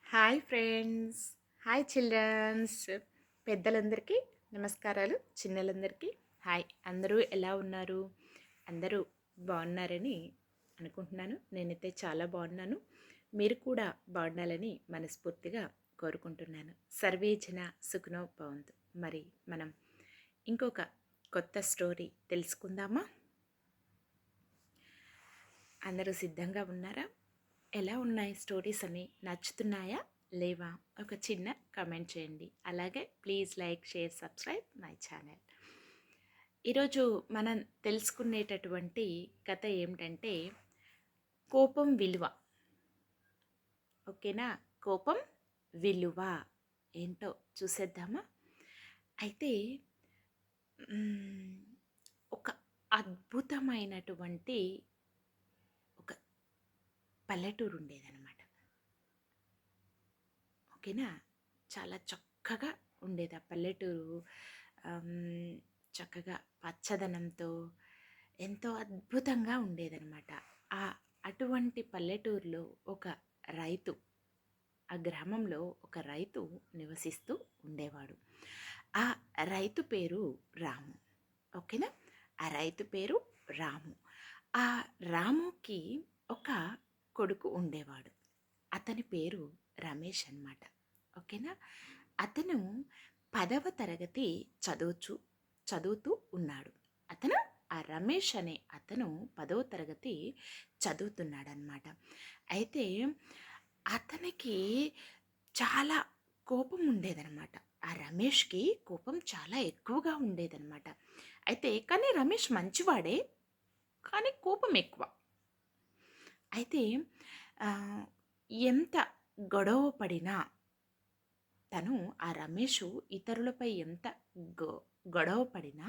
Hi friends, hi children's. పెద్దలందరికీ నమస్కారాలు, చిన్నలందరికీ hi. అందరూ ఎలా ఉన్నారు? అందరూ బాగున్నారని అనుకుంటున్నాను. నేనైతే చాలా బాగున్నాను. మీరు కూడా బాగుండాలని మనస్ఫూర్తిగా కోరుకుంటున్నాను. సర్వే జన సుఖనో భవంతు. మరి మనం ఇంకొక కొత్త స్టోరీ తెలుసుకుందామా? అందరూ సిద్ధంగా ఉన్నారా? ఎలా ఉన్నాయి స్టోరీస్ అని నచ్చుతున్నాయా లేవా? ఒక చిన్న కమెంట్ చేయండి. అలాగే please like, share, subscribe my channel. ఈరోజు మనం తెలుసుకునేటటువంటి కథ ఏమిటంటే కోపం విలువ. ఓకేనా? కోపం విలువ ఏంటో చూసేద్దామా? అయితే ఒక అద్భుతమైనటువంటి ఒక పల్లెటూరు ఉండేదన్నమాట. ఓకేనా? చాలా చక్కగా ఉండేది ఆ పల్లెటూరు. చక్కగా పచ్చదనంతో ఎంతో అద్భుతంగా ఉండేదనమాట. ఆ అటువంటి పల్లెటూరులో ఒక రైతు, ఆ గ్రామంలో ఒక రైతు నివసిస్తూ ఉండేవాడు. ఆ రైతు పేరు రాము. ఓకేనా? ఆ రైతు పేరు రాము. ఆ రాముకి ఒక కొడుకు ఉండేవాడు. అతని పేరు రమేష్ అన్నమాట. ఓకేనా? అతను 10వ తరగతి చదువుతూ ఉన్నాడు. ఆ రమేష్ అనే అతను 10వ తరగతి చదువుతున్నాడనమాట. అయితే అతనికి చాలా కోపం ఉండేదనమాట. ఆ రమేష్కి కోపం చాలా ఎక్కువగా ఉండేదనమాట. అయితే కానీ రమేష్ మంచివాడే, కానీ కోపం ఎక్కువ. అయితే ఎంత గొడవ పడినా తను, ఆ రమేషు ఇతరులపై ఎంత గొడవ పడినా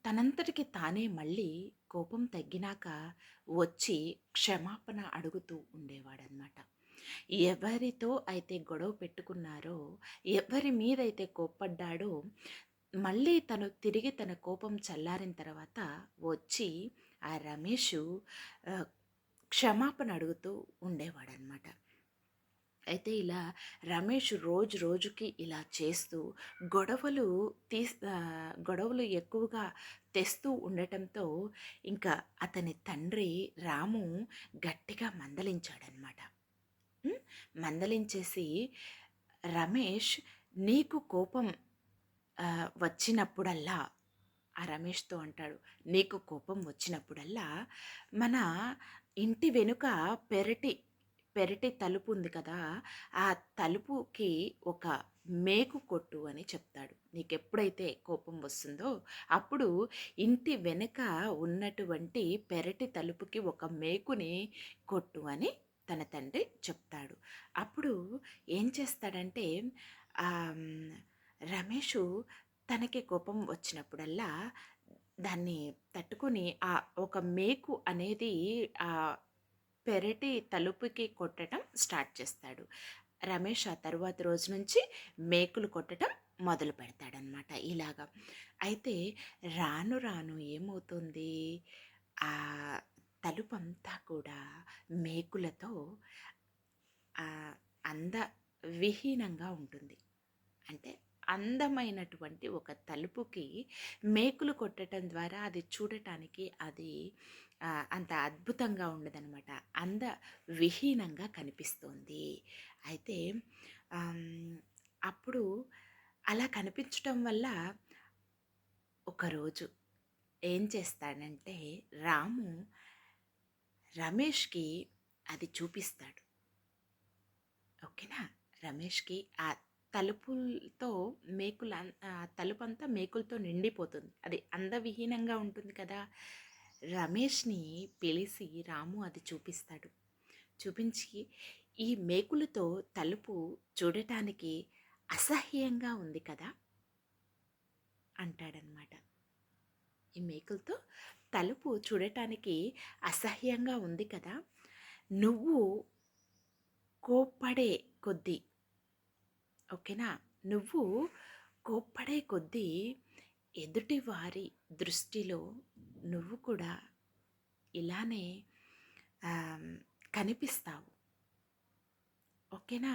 తనంతటికి తానే మళ్ళీ కోపం తగ్గినాక వచ్చి క్షమాపణ అడుగుతూ ఉండేవాడనమాట. ఎవరితో అయితే గొడవ పెట్టుకున్నారో, ఎవరి మీదైతే కోప్పడ్డాడో, మళ్ళీ తిరిగి తన కోపం చల్లారిన తర్వాత వచ్చి ఆ రమేషు క్షమాపణ అడుగుతూ ఉండేవాడనమాట. అయితే ఇలా రమేష్ రోజు రోజుకి ఇలా చేస్తూ గొడవలు ఎక్కువగా తెస్తూ ఉండటంతో ఇంకా అతని తండ్రి రాము గట్టిగా మందలించాడనమాట. మందలించేసి, రమేష్, నీకు కోపం వచ్చినప్పుడల్లా, ఆ రమేష్తో అంటాడు, నీకు కోపం వచ్చినప్పుడల్లా మన ఇంటి వెనుక పెరటి తలుపు ఉంది కదా, ఆ తలుపుకి ఒక మేకు కొట్టు అని చెప్తాడు. నీకెప్పుడైతే కోపం వస్తుందో అప్పుడు ఇంటి వెనుక ఉన్నటువంటి పెరటి తలుపుకి ఒక మేకుని కొట్టు అని తన తండ్రి చెప్తాడు. అప్పుడు ఏం చేస్తాడంటే రమేషు తనకి కోపం వచ్చినప్పుడల్లా దాన్ని తట్టుకొని ఆ ఒక మేకు అనేది ఆ పెరటి తలుపుకి కొట్టడం స్టార్ట్ చేస్తాడు. రమేష్ ఆ తరువాత రోజు నుంచి మేకులు కొట్టడం మొదలు పెడతాడనమాట ఇలాగా. అయితే రాను రాను ఏమవుతుంది, ఆ తలుపంతా కూడా మేకులతో అందవిహీనంగా ఉంటుంది. అంటే అందమైనటువంటి ఒక తలుపుకి మేకులు కొట్టడం ద్వారా అది చూడటానికి అది అంత అద్భుతంగా ఉండదనమాట. విహీనంగా కనిపిస్తుంది. అయితే అప్పుడు అలా కనిపించటం వల్ల ఒకరోజు ఏం చేస్తాడంటే రాము రమేష్కి అది చూపిస్తాడు. ఓకేనా? రమేష్కి ఆ తలుపులతో తలుపంతా మేకులతో నిండిపోతుంది. అది అందవిహీనంగా ఉంటుంది కదా. రమేష్ని పిలిచి రాము అది చూపిస్తాడు. చూపించి, ఈ మేకులతో తలుపు చూడటానికి అసహ్యంగా ఉంది కదా అంటాడనమాట. ఈ మేకులతో తలుపు చూడటానికి అసహ్యంగా ఉంది కదా, నువ్వు కోప్పడే కొద్దీ, ఓకేనా, నువ్వు కోప్పడే కొద్దీ ఎదుటి వారి దృష్టిలో నువ్వు కూడా ఇలానే కనిపిస్తావు. ఓకేనా?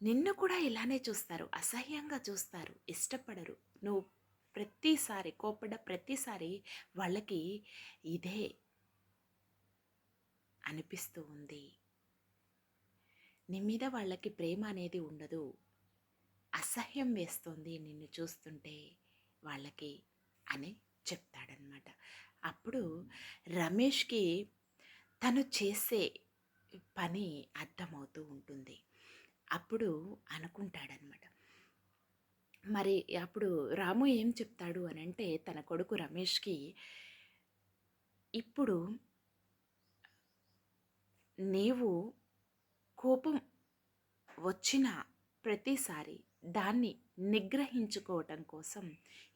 నిన్ను కూడా ఇలానే చూస్తారు. అసహ్యంగా చూస్తారు. ఇష్టపడరు. నువ్వు ప్రతిసారి కోప్పడ్డ ప్రతిసారి వాళ్ళకి ఇదే అనిపిస్తూ ఉంది. నీ మీద వాళ్ళకి ప్రేమ అనేది ఉండదు. అసహ్యం వేస్తోంది నిన్ను చూస్తుంటే వాళ్ళకి అని చెప్తాడనమాట. అప్పుడు రమేష్‌కి తను చేసే పని అర్థమవుతూ ఉంటుంది. అప్పుడు అనుకుంటాడనమాట. మరి అప్పుడు రాము ఏం చెప్తాడు అనంటే తన కొడుకు రమేష్‌కి, ఇప్పుడు నీవు కోపం వచ్చిన ప్రతిసారి దాన్ని నిగ్రహించుకోవటం కోసం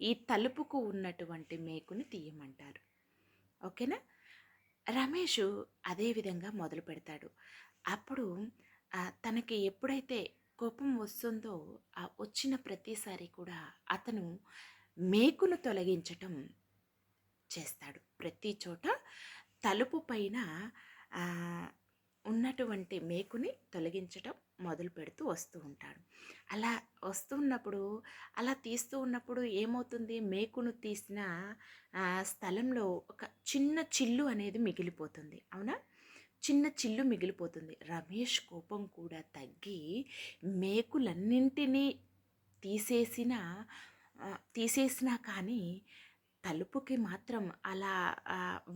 ఈ తలుపుకు ఉన్నటువంటి మేకుని తీయమంటారు. ఓకేనా? రమేషు అదే విధంగా మొదలు పెడతాడు. అప్పుడు తనకి ఎప్పుడైతే కోపం వస్తుందో ఆ వచ్చిన ప్రతిసారి కూడా అతను మేకును తొలగించటం చేస్తాడు. ప్రతి చోట తలుపు పైన ఉన్నటువంటి మేకుని తొలగించటం మొదలు పెడుతూ వస్తూ ఉంటాడు. అలా వస్తున్నప్పుడు అలా తీస్తూ ఉన్నప్పుడు ఏమవుతుంది, మేకును తీసిన స్థలంలో ఒక చిన్న చిల్లు అనేది మిగిలిపోతుంది. అవునా? చిన్న చిల్లు మిగిలిపోతుంది. రమేష్ కోపం కూడా తగ్గి మేకులన్నింటినీ తీసేసిన తీసేసినా కానీ తలుపుకి మాత్రం అలా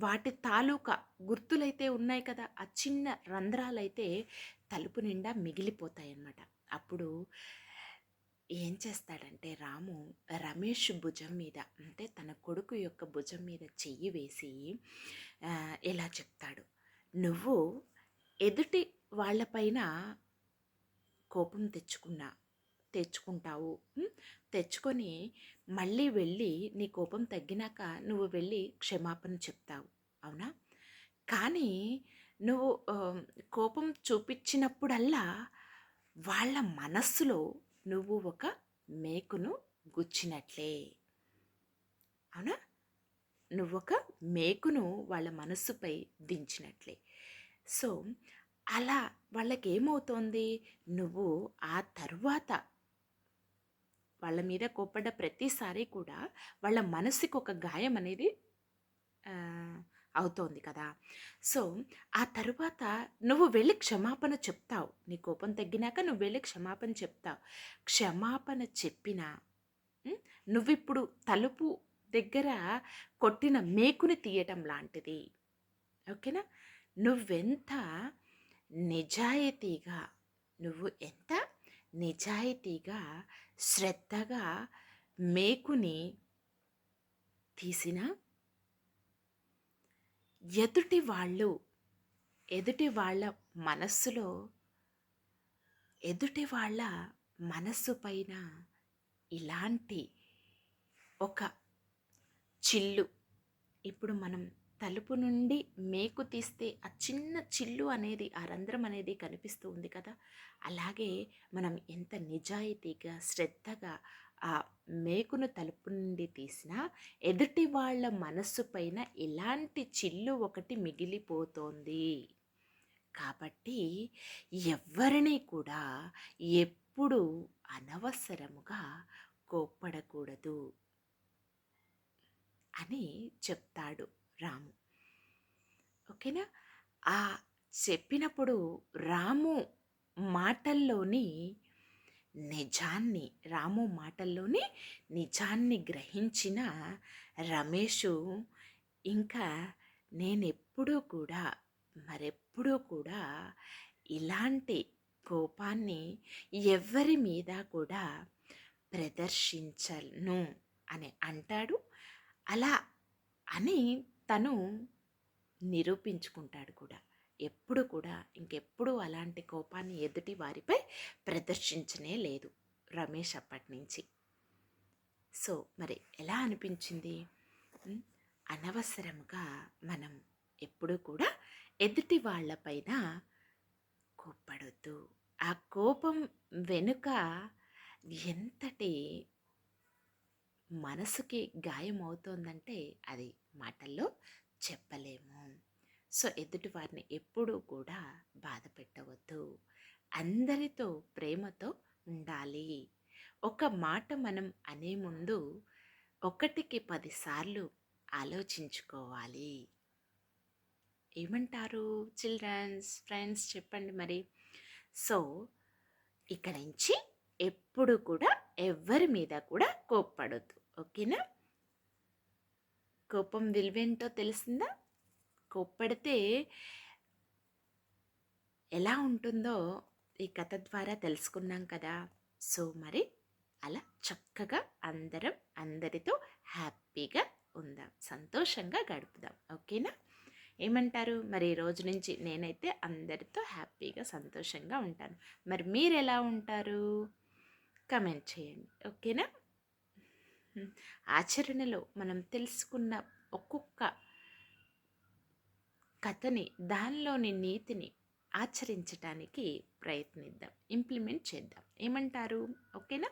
వాటి తాలూకా గుర్తులైతే ఉన్నాయి కదా, ఆ చిన్న రంధ్రాలైతే తలుపు నిండా మిగిలిపోతాయన్నమాట. అప్పుడు ఏం చేస్తాడంటే రాము రమేష్ భుజం మీద, అంటే తన కొడుకు యొక్క భుజం మీద చెయ్యి వేసి ఇలా చెప్తాడు, నువ్వు ఎదుటి వాళ్ళపైన కోపం తెచ్చుకుంటావు. తెచ్చుకొని మళ్ళీ వెళ్ళి నీ కోపం తగ్గినాక నువ్వు వెళ్ళి క్షమాపణ చెప్తావు. అవునా? కానీ నువ్వు కోపం చూపించినప్పుడల్లా వాళ్ళ మనస్సులో నువ్వు ఒక మేకును గుచ్చినట్లే. అవునా? నువ్వొక మేకును వాళ్ళ మనస్సుపై దించినట్లే. సో అలా వాళ్ళకేమవుతోంది, నువ్వు ఆ తరువాత వాళ్ళ మీద కోప్పడ్డ ప్రతిసారి కూడా వాళ్ళ మనసుకి ఒక గాయం అనేది అవుతోంది కదా. సో ఆ తరువాత నువ్వు వెళ్ళి క్షమాపణ చెప్తావు. నీ కోపం తగ్గినాక నువ్వు వెళ్ళి క్షమాపణ చెప్తావు. క్షమాపణ చెప్పినా నువ్విప్పుడు తలుపు దగ్గర కొట్టిన మేకుని తీయటం లాంటిది. ఓకేనా? నువ్వెంత నిజాయితీగా, నువ్వు ఎంత నిజాయితీగా శ్రద్ధగా మేకుని తీసినా ఎదుటి వాళ్ళ మనస్సులో, ఎదుటి వాళ్ళ మనస్సు పైన ఇలాంటి ఒక చిల్లు, ఇప్పుడు మనం తలుపు నుండి మేకు తీస్తే ఆ చిన్న చిల్లు అనేది, ఆ రంధ్రం అనేది కనిపిస్తూ ఉంది కదా, అలాగే మనం ఎంత నిజాయితీగా శ్రద్ధగా ఆ మేకును తలుపు నుండి తీసినా ఎదుటి వాళ్ళ మనస్సు పైన ఇలాంటి చిల్లు ఒకటి మిగిలిపోతోంది. కాబట్టి ఎవ్వరినీ కూడా ఎప్పుడు అనవసరముగా కోప్పడకూడదు అని చెప్తాడు రాము. ఓకేనా? ఆ చెప్పినప్పుడు రాము మాటల్లోని రాము మాటల్లోని నిజాన్ని గ్రహించిన రమేషు ఇంకా నేనెప్పుడూ కూడా మరెప్పుడూ కూడా ఇలాంటి కోపాన్ని ఎవ్వరి మీద కూడా ప్రదర్శించను అని అంటాడు. అలా అని తను నిరూపించుకుంటాడు కూడా. ఎప్పుడు కూడా ఇంకెప్పుడు అలాంటి కోపాన్ని ఎదుటి వారిపై ప్రదర్శించనే లేదు రమేష్ అప్పటినుంచి. సో మరి ఎలా అనిపించింది? అనవసరంగా మనం ఎప్పుడూ కూడా ఎదుటి వాళ్ళపైన కోప్పడొద్దు. ఆ కోపం వెనుక ఎంతటి మనసుకి గాయం అవుతోందంటే అది మాటల్లో చెప్పలేము. సో ఎదుటి వారిని ఎప్పుడూ కూడా బాధ పెట్టవద్దు అందరితో ప్రేమతో ఉండాలి. ఒక మాట మనం అనే ముందు ఒకటికి 10 సార్లు ఆలోచించుకోవాలి. ఏమంటారు చిల్డ్రన్స్, ఫ్రెండ్స్ చెప్పండి మరి. సో, ఇక నుంచి ఎప్పుడు కూడా ఎవ్వరి మీద కూడా కోప్పడొద్దు. ఓకేనా? కోపం విలువేంటో తెలిసిందా? కోప్పడితే ఎలా ఉంటుందో ఈ కథ ద్వారా తెలుసుకున్నాం కదా. సో మరి అలా చక్కగా అందరం అందరితో హ్యాపీగా ఉందాం, సంతోషంగా గడుపుదాం. ఓకేనా? ఏమంటారు మరి? ఈ రోజు నుంచి నేనైతే అందరితో హ్యాపీగా సంతోషంగా ఉంటాను. మరి మీరు ఎలా ఉంటారు? కమెంట్ చేయండి. ఓకేనా? ఆచరణలో మనం తెలుసుకున్న ఒక్కొక్క కథని, దానిలోని నీతిని ఆచరించటానికి ప్రయత్నిద్దాం, ఇంప్లిమెంట్ చేద్దాం. ఏమంటారు? ఓకేనా?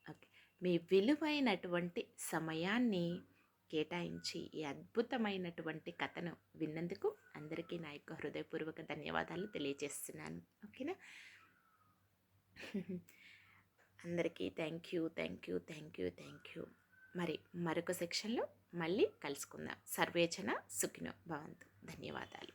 ఓకే. మీ విలువైనటువంటి సమయాన్ని కేటాయించి ఈ అద్భుతమైనటువంటి కథను విన్నందుకు అందరికీ నా యొక్క హృదయపూర్వక ధన్యవాదాలు తెలియజేస్తున్నాను. ఓకేనా? అందరికీ thank you, thank you, thank you, thank you. మరి మరొక సెక్షన్లో మళ్ళీ కలుసుకుందాం. సర్వేజన సుఖినో భవంతు. ధన్యవాదాలు.